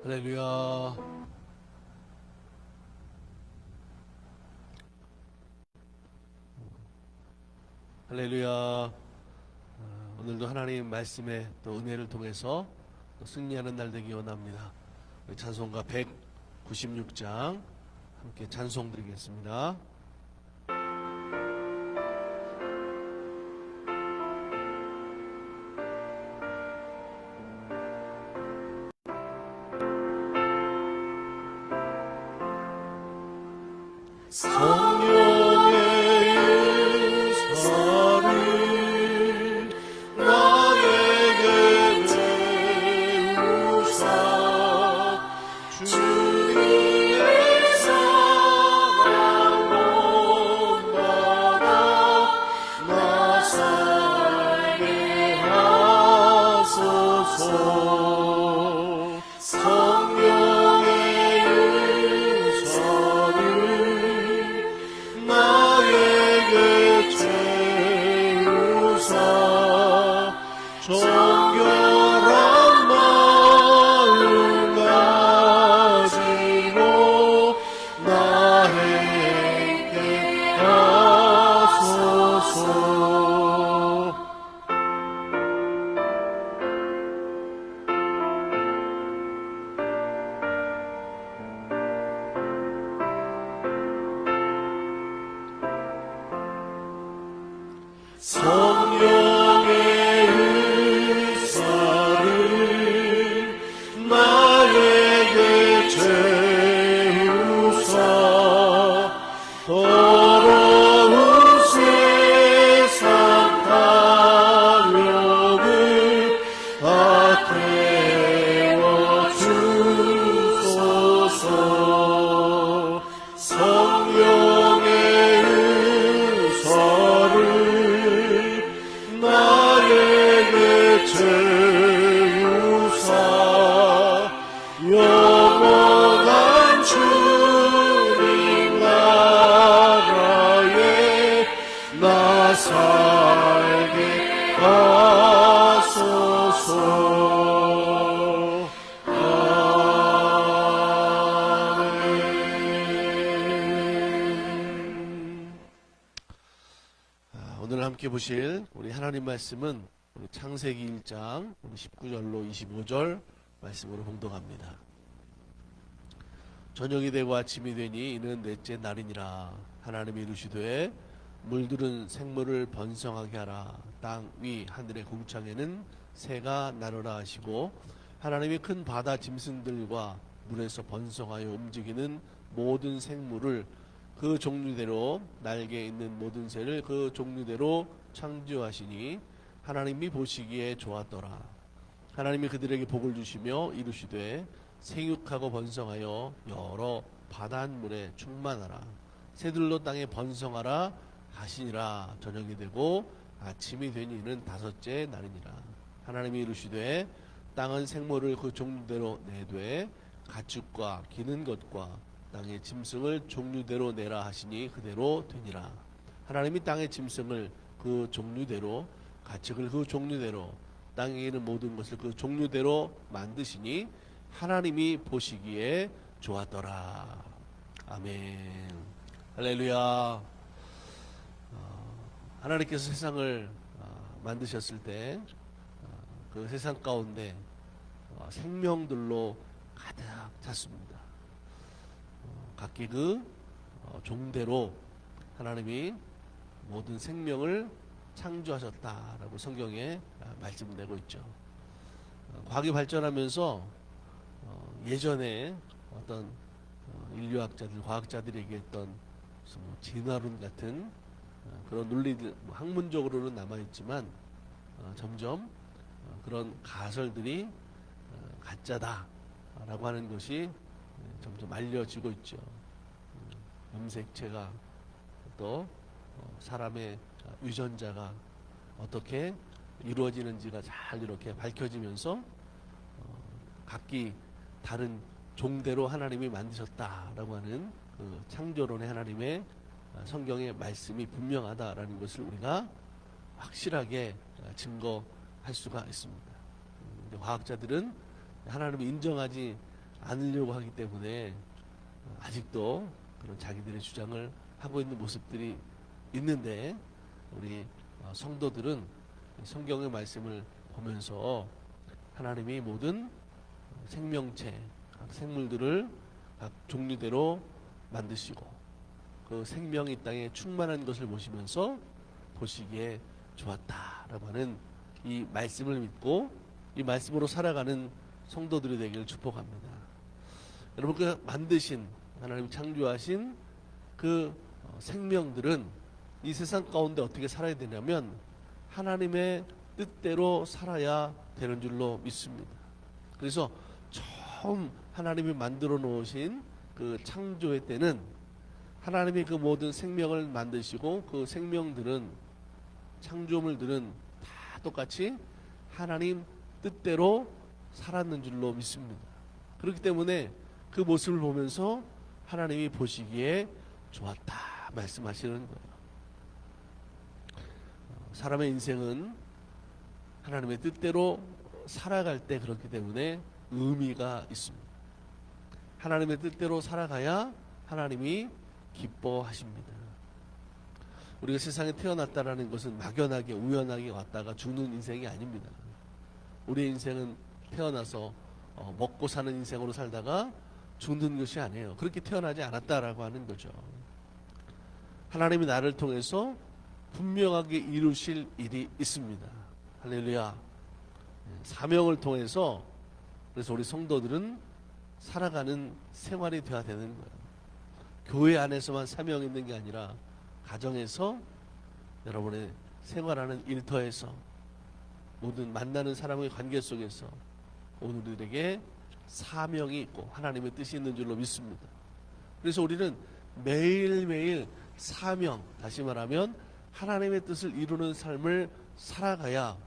할렐루야. 할렐루야. 오늘도 하나님 말씀의 또 은혜를 통해서 또 승리하는 날 되기 원합니다. 우리 찬송가 196장 함께 찬송 드리겠습니다. 성령의 은사를 나에게 배우사 주님의 사랑 본받아 나 살게 하소서. 성령의 은사를 나에게 채우사 정결한 마음 가지고 나에게 하소서. 성령의 은사를 나에게 채우사 더러운 세상 탐욕을 다 태워주소서. 성령의 은사를 나에게 채우사 영원한 주님 나라에 나 살게 하소서. 아멘. 오늘 함께 보실 우리 하나님 말씀은 우리 창세기 1장 19절로 25절 말씀으로 봉독합니다. 저녁이 되고 아침이 되니 이는 넷째 날이니라. 하나님이 이르시되 물들은 생물을 번성하게 하라. 땅 위 하늘의 궁창에는 새가 나르라 하시고 하나님이 큰 바다 짐승들과 물에서 번성하여 움직이는 모든 생물을 그 종류대로 날개 있는 모든 새를 그 종류대로 창조하시니 하나님이 보시기에 좋았더라. 하나님이 그들에게 복을 주시며 이르시되 생육하고 번성하여 여러 바닷물에 충만하라. 새들로 땅에 번성하라 하시니라. 저녁이 되고 아침이 되니 이는 다섯째 날이니라. 하나님이 이르시되 땅은 생물을 그 종류대로 내되 가축과 기는 것과 땅의 짐승을 종류대로 내라 하시니 그대로 되니라. 하나님이 땅의 짐승을 그 종류대로 가축을 그 종류대로 땅에 있는 모든 것을 그 종류대로 만드시니 하나님이 보시기에 좋았더라. 아멘. 할렐루야. 하나님께서 세상을 만드셨을 때 그 세상 가운데 생명들로 가득 찼습니다. 각기 그 종대로 하나님이 모든 생명을 창조하셨다라고 성경에 말씀되고 있죠. 과학이 발전하면서 예전에 어떤 인류학자들, 과학자들이 얘기했던 진화론 같은 그런 논리들, 학문적으로는 남아있지만 점점 그런 가설들이 가짜다라고 하는 것이 점점 알려지고 있죠. 염색체가 또 사람의 유전자가 어떻게 이루어지는지가 잘 이렇게 밝혀지면서 각기 다른 종대로 하나님이 만드셨다라고 하는 그 창조론의 하나님의 성경의 말씀이 분명하다라는 것을 우리가 확실하게 증거할 수가 있습니다. 과학자들은 하나님을 인정하지 않으려고 하기 때문에 아직도 그런 자기들의 주장을 하고 있는 모습들이 있는데, 우리 성도들은 성경의 말씀을 보면서 하나님이 모든 생명체, 각 생물들을 각 종류대로 만드시고 그 생명이 이 땅에 충만한 것을 보시면서 보시기에 좋았다라고 하는 이 말씀을 믿고 이 말씀으로 살아가는 성도들이 되기를 축복합니다. 여러분, 그 만드신 하나님 창조하신 그 생명들은 이 세상 가운데 어떻게 살아야 되냐면 하나님의 뜻대로 살아야 되는 줄로 믿습니다. 그래서 처음 하나님이 만들어 놓으신 그 창조의 때는 하나님이 그 모든 생명을 만드시고 그 생명들은, 창조물들은 다 똑같이 하나님 뜻대로 살았는 줄로 믿습니다. 그렇기 때문에 그 모습을 보면서 하나님이 보시기에 좋았다 말씀하시는 거예요. 사람의 인생은 하나님의 뜻대로 살아갈 때 그렇기 때문에 의미가 있습니다. 하나님의 뜻대로 살아가야 하나님이 기뻐하십니다. 우리가 세상에 태어났다라는 것은 막연하게 우연하게 왔다가 죽는 인생이 아닙니다. 우리의 인생은 태어나서 먹고 사는 인생으로 살다가 죽는 것이 아니에요. 그렇게 태어나지 않았다라고 하는 거죠. 하나님이 나를 통해서 분명하게 이루실 일이 있습니다. 할렐루야. 사명을 통해서, 그래서 우리 성도들은 살아가는 생활이 되어야 되는 거예요. 교회 안에서만 사명이 있는 게 아니라 가정에서, 여러분의 생활하는 일터에서, 모든 만나는 사람의 관계 속에서 오늘들에게 사명이 있고 하나님의 뜻이 있는 줄로 믿습니다. 그래서 우리는 매일매일 사명, 다시 말하면 하나님의 뜻을 이루는 삶을 살아가야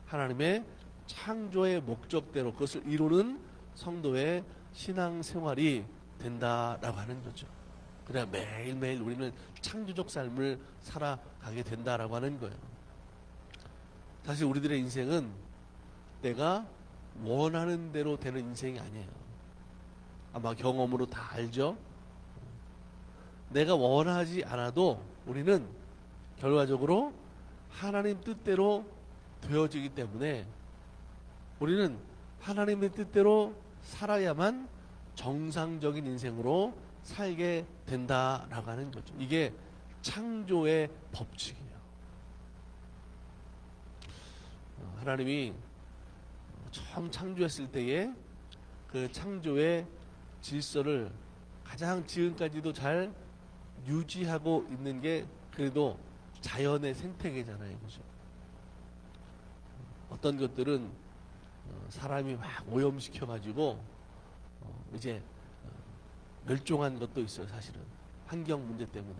하나님의 창조의 목적대로 그것을 이루는 성도의 신앙생활이 된다라고 하는 거죠. 그래야 매일매일 우리는 창조적 삶을 살아가게 된다라고 하는 거예요. 사실 우리들의 인생은 내가 원하는 대로 되는 인생이 아니에요. 아마 경험으로 다 알죠. 내가 원하지 않아도 우리는 결과적으로 하나님 뜻대로 되어지기 때문에 우리는 하나님의 뜻대로 살아야만 정상적인 인생으로 살게 된다라고 하는 거죠. 이게 창조의 법칙이에요. 하나님이 처음 창조했을 때에 그 창조의 질서를 가장 지금까지도 잘 유지하고 있는 게 그래도 자연의 생태계잖아요. 그죠? 어떤 것들은 사람이 막 오염시켜가지고 이제 멸종한 것도 있어요. 사실은 환경 문제 때문에.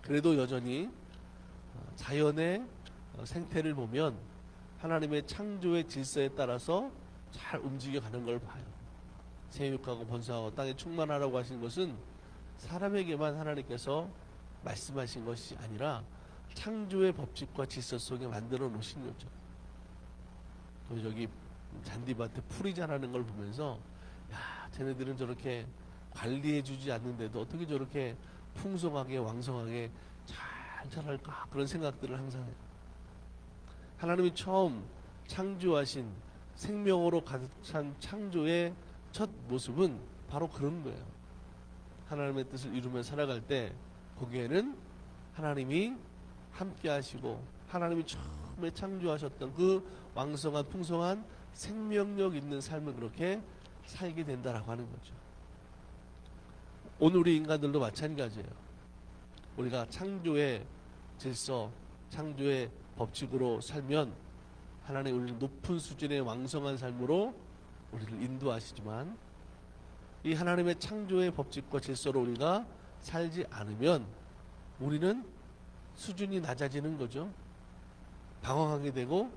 그래도 여전히 자연의 생태를 보면 하나님의 창조의 질서에 따라서 잘 움직여가는 걸 봐요. 생육하고 번성하고 땅에 충만하라고 하신 것은 사람에게만 하나님께서 말씀하신 것이 아니라 창조의 법칙과 질서 속에 만들어 놓으신 거죠. 저기 잔디밭에 풀이 자라는 걸 보면서 야, 쟤네들은 저렇게 관리해주지 않는데도 어떻게 저렇게 풍성하게 왕성하게 잘 자랄까, 그런 생각들을 항상 해요. 하나님이 처음 창조하신 생명으로 가득 찬 창조의 첫 모습은 바로 그런 거예요. 하나님의 뜻을 이루며 살아갈 때 거기에는 하나님이 함께 하시고 하나님이 처음에 창조하셨던 그 왕성한 풍성한 생명력 있는 삶을 그렇게 살게 된다라고 하는 거죠. 오늘 우리 인간들도 마찬가지예요. 우리가 창조의 질서, 창조의 법칙으로 살면 하나님 우리를 높은 수준의 왕성한 삶으로 우리를 인도하시지만 이 하나님의 창조의 법칙과 질서로 우리가 살지 않으면 우리는 수준이 낮아지는 거죠. 방황하게 되고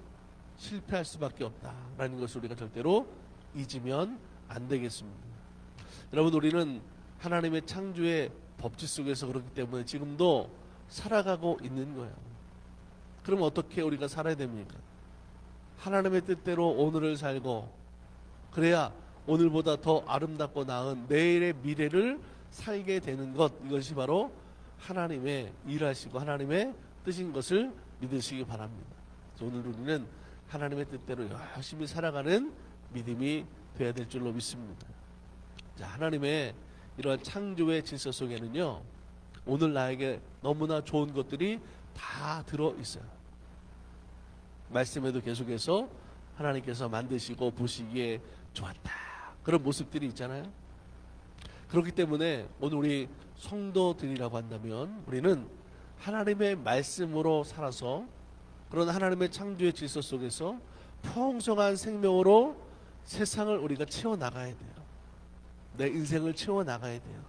실패할 수밖에 없다라는 것을 우리가 절대로 잊으면 안 되겠습니다. 여러분, 우리는 하나님의 창조의 법칙 속에서 그렇기 때문에 지금도 살아가고 있는 거예요. 그럼 어떻게 우리가 살아야 됩니까? 하나님의 뜻대로 오늘을 살고, 그래야 오늘보다 더 아름답고 나은 내일의 미래를 살게 되는 것, 이것이 바로 하나님의 일하시고 하나님의 뜻인 것을 믿으시기 바랍니다. 오늘 우리는 하나님의 뜻대로 열심히 살아가는 믿음이 되어야 될 줄로 믿습니다. 자, 하나님의 이러한 창조의 질서 속에는요, 오늘 나에게 너무나 좋은 것들이 다 들어있어요. 말씀에도 계속해서 하나님께서 만드시고 보시기에 좋았다, 그런 모습들이 있잖아요. 그렇기 때문에 오늘 우리 성도들이라고 한다면 우리는 하나님의 말씀으로 살아서 그런 하나님의 창조의 질서 속에서 풍성한 생명으로 세상을 우리가 채워나가야 돼요. 내 인생을 채워나가야 돼요.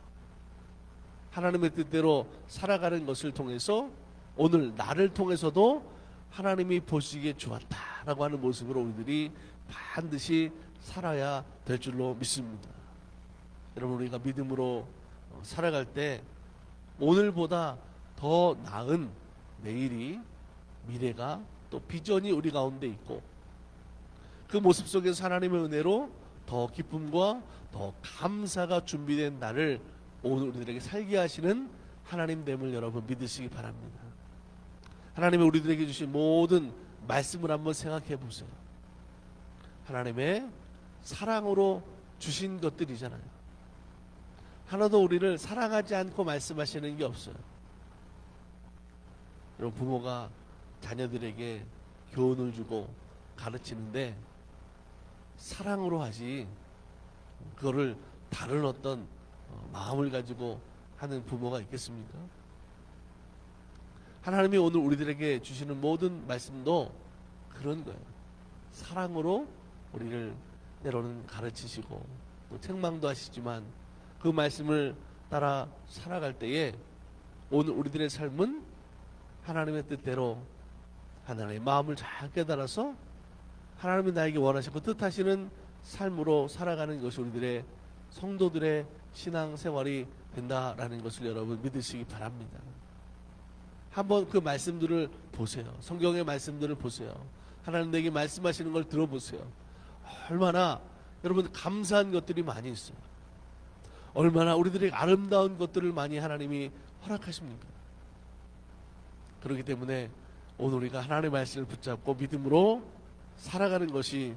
하나님의 뜻대로 살아가는 것을 통해서 오늘 나를 통해서도 하나님이 보시기에 좋았다라고 하는 모습으로 우리들이 반드시 살아야 될 줄로 믿습니다. 여러분, 우리가 믿음으로 살아갈 때 오늘보다 더 나은 내일이, 미래가, 또 비전이 우리 가운데 있고, 그 모습 속에서 하나님의 은혜로 더 기쁨과 더 감사가 준비된 날을 오늘 우리들에게 살게 하시는 하나님됨을 여러분 믿으시기 바랍니다. 하나님이 우리들에게 주신 모든 말씀을 한번 생각해 보세요. 하나님의 사랑으로 주신 것들이잖아요. 하나도 우리를 사랑하지 않고 말씀하시는 게 없어요. 여러분, 부모가 자녀들에게 교훈을 주고 가르치는데 사랑으로 하지, 그거를 다른 어떤 마음을 가지고 하는 부모가 있겠습니까? 하나님이 오늘 우리들에게 주시는 모든 말씀도 그런 거예요. 사랑으로 우리를 때로는 가르치시고 또 책망도 하시지만 그 말씀을 따라 살아갈 때에 오늘 우리들의 삶은 하나님의 뜻대로 하나님의 마음을 잘 깨달아서 하나님이 나에게 원하시고 뜻하시는 삶으로 살아가는 것이 우리들의 성도들의 신앙생활이 된다라는 것을 여러분 믿으시기 바랍니다. 한번 그 말씀들을 보세요. 성경의 말씀들을 보세요. 하나님 내게 말씀하시는 걸 들어보세요. 얼마나 여러분 감사한 것들이 많이 있어요. 얼마나 우리들에게 아름다운 것들을 많이 하나님이 허락하십니까? 그렇기 때문에 오늘 우리가 하나님의 말씀을 붙잡고 믿음으로 살아가는 것이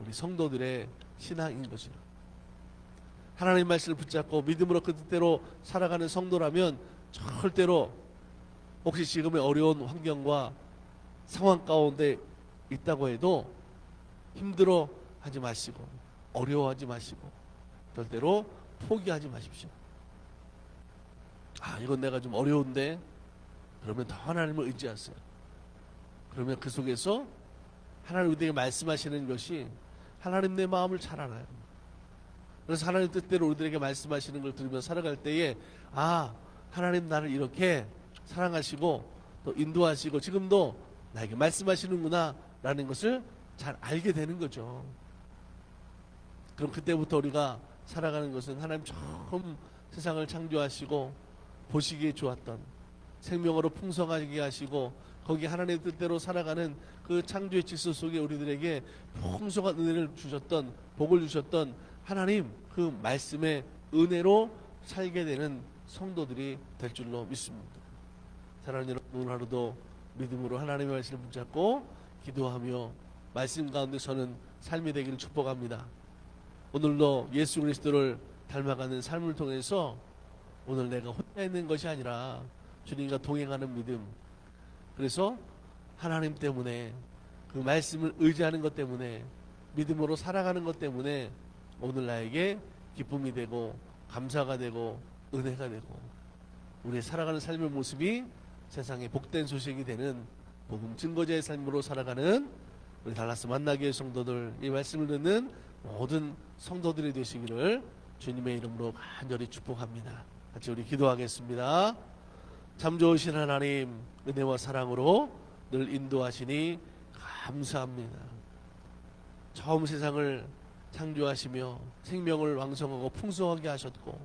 우리 성도들의 신앙인 것이라. 하나님의 말씀을 붙잡고 믿음으로 그 뜻대로 살아가는 성도라면 절대로 혹시 지금의 어려운 환경과 상황 가운데 있다고 해도 힘들어 하지 마시고 어려워하지 마시고 절대로 포기하지 마십시오. 아, 이건 내가 좀 어려운데, 그러면 더 하나님을 의지하세요. 그러면 그 속에서 하나님 우리에게 말씀하시는 것이 하나님 내 마음을 잘 알아요. 그래서 하나님 뜻대로 우리들에게 말씀하시는 걸 들으며 살아갈 때에 아, 하나님 나를 이렇게 사랑하시고 또 인도하시고 지금도 나에게 말씀하시는구나 라는 것을 잘 알게 되는 거죠. 그럼 그때부터 우리가 살아가는 것은 하나님 처음 세상을 창조하시고 보시기에 좋았던 생명으로 풍성하게 하시고 거기 하나님의 뜻대로 살아가는 그 창조의 질서 속에 우리들에게 풍성한 은혜를 주셨던, 복을 주셨던 하나님 그 말씀의 은혜로 살게 되는 성도들이 될 줄로 믿습니다. 사랑하는 여러분, 오늘 하루도 믿음으로 하나님의 말씀을 붙잡고 기도하며 말씀 가운데 서는 삶이 되기를 축복합니다. 오늘도 예수 그리스도를 닮아가는 삶을 통해서 오늘 내가 혼자 있는 것이 아니라 주님과 동행하는 믿음, 그래서 하나님 때문에 그 말씀을 의지하는 것 때문에 믿음으로 살아가는 것 때문에 오늘 나에게 기쁨이 되고 감사가 되고 은혜가 되고 우리의 살아가는 삶의 모습이 세상에 복된 소식이 되는 복음 증거자의 삶으로 살아가는 우리 달라스 만나기의 성도들, 이 말씀을 듣는 모든 성도들이 되시기를 주님의 이름으로 간절히 축복합니다. 같이 우리 기도하겠습니다. 참 좋으신 하나님, 은혜와 사랑으로 늘 인도하시니 감사합니다. 처음 세상을 창조하시며 생명을 왕성하고 풍성하게 하셨고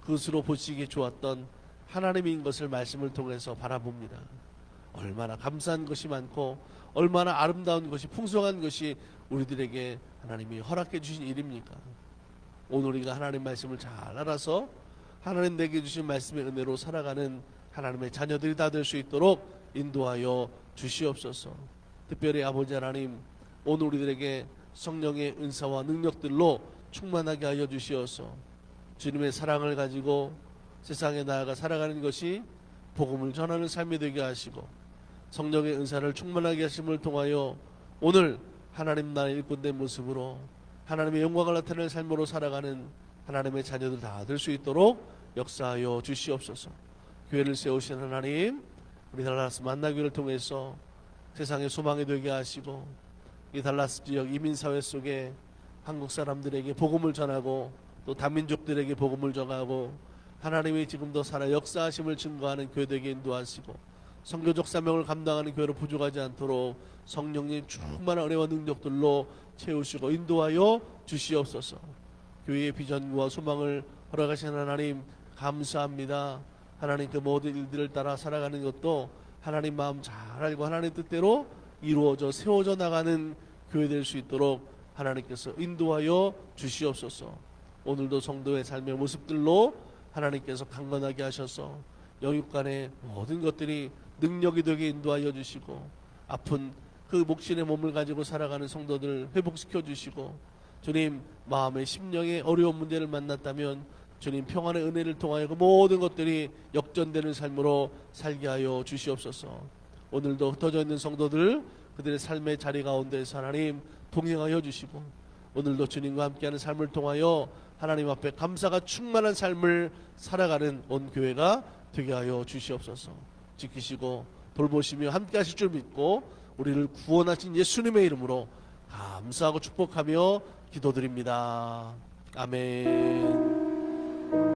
그것으로 보시기에 좋았던 하나님인 것을 말씀을 통해서 바라봅니다. 얼마나 감사한 것이 많고 얼마나 아름다운 것이 풍성한 것이 우리들에게 하나님이 허락해 주신 일입니까? 오늘 우리가 하나님 말씀을 잘 알아서 하나님 내게 주신 말씀의 은혜로 살아가는 하나님의 자녀들이 다 될 수 있도록 인도하여 주시옵소서. 특별히 아버지 하나님, 오늘 우리들에게 성령의 은사와 능력들로 충만하게 하여 주시어서 주님의 사랑을 가지고 세상에 나아가 살아가는 것이 복음을 전하는 삶이 되게 하시고, 성령의 은사를 충만하게 하심을 통하여 오늘 하나님 나라의 일꾼된 모습으로 하나님의 영광을 나타내는 삶으로 살아가는 하나님의 자녀들 다 될 수 있도록 역사하여 주시옵소서. 교회를 세우신 하나님, 우리 달라스 만나교회를 통해서 세상의 소망이 되게 하시고, 이 달라스 지역 이민사회 속에 한국 사람들에게 복음을 전하고 또 다민족들에게 복음을 전하고 하나님이 지금도 살아 역사하심을 증거하는 교회 되게 인도하시고, 선교적 사명을 감당하는 교회로 부족하지 않도록 성령님 충만한 은혜와 능력들로 채우시고 인도하여 주시옵소서. 교회의 비전과 소망을 허락하신 하나님 감사합니다. 하나님 그 모든 일들을 따라 살아가는 것도 하나님 마음 잘 알고 하나님 뜻대로 이루어져 세워져 나가는 교회 될 수 있도록 하나님께서 인도하여 주시옵소서. 오늘도 성도의 삶의 모습들로 하나님께서 강건하게 하셔서 영육간의 모든 것들이 능력이 되게 인도하여 주시고, 아픈 그 목신의 몸을 가지고 살아가는 성도들을 회복시켜 주시고, 주님 마음의 심령의 어려운 문제를 만났다면 주님 평안의 은혜를 통하여 그 모든 것들이 역전되는 삶으로 살게 하여 주시옵소서. 오늘도 흩어져 있는 성도들 그들의 삶의 자리 가운데서 하나님 동행하여 주시고, 오늘도 주님과 함께하는 삶을 통하여 하나님 앞에 감사가 충만한 삶을 살아가는 온 교회가 되게 하여 주시옵소서. 지키시고 돌보시며 함께 하실 줄 믿고 우리를 구원하신 예수님의 이름으로 감사하고 축복하며 기도드립니다. 아멘.